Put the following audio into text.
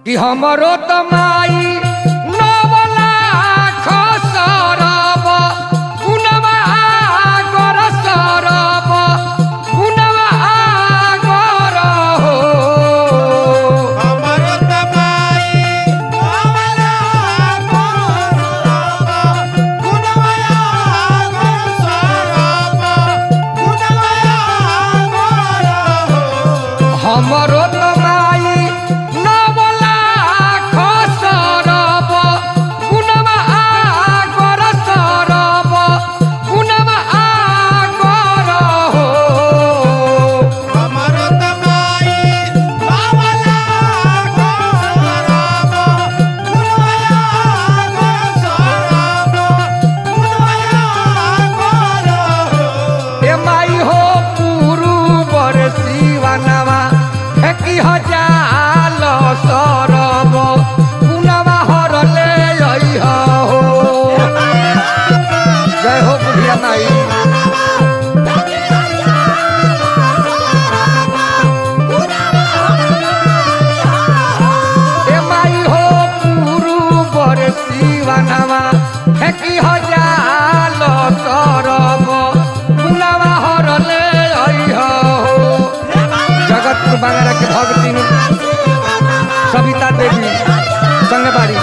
कि हमरो तमाई नवला खसरब गुनवा आगर सरब गुनवा आगर हो हमरो तमाई नवला खसरब गुनवा आगर सरब गुनवा आगर हो हमरो तमाई नवला खसरब गुनवा आगर सरब गुनवा आगर हो हमरो तमाई नवला खसरब गुनवा आगर सरब गुनवा आगर हो ए माई हो पुरुबर शिवनवा फेंकी हजार सरब गुनवा हरले अइह हो जय हो बुढ़िया माई ए माई हो पुरुबर शिवनवा फेंकी हजार सरब गुनवा हरले अइह हो जगतपुर बांगरा के भगती सविता देवी संगबाड़ी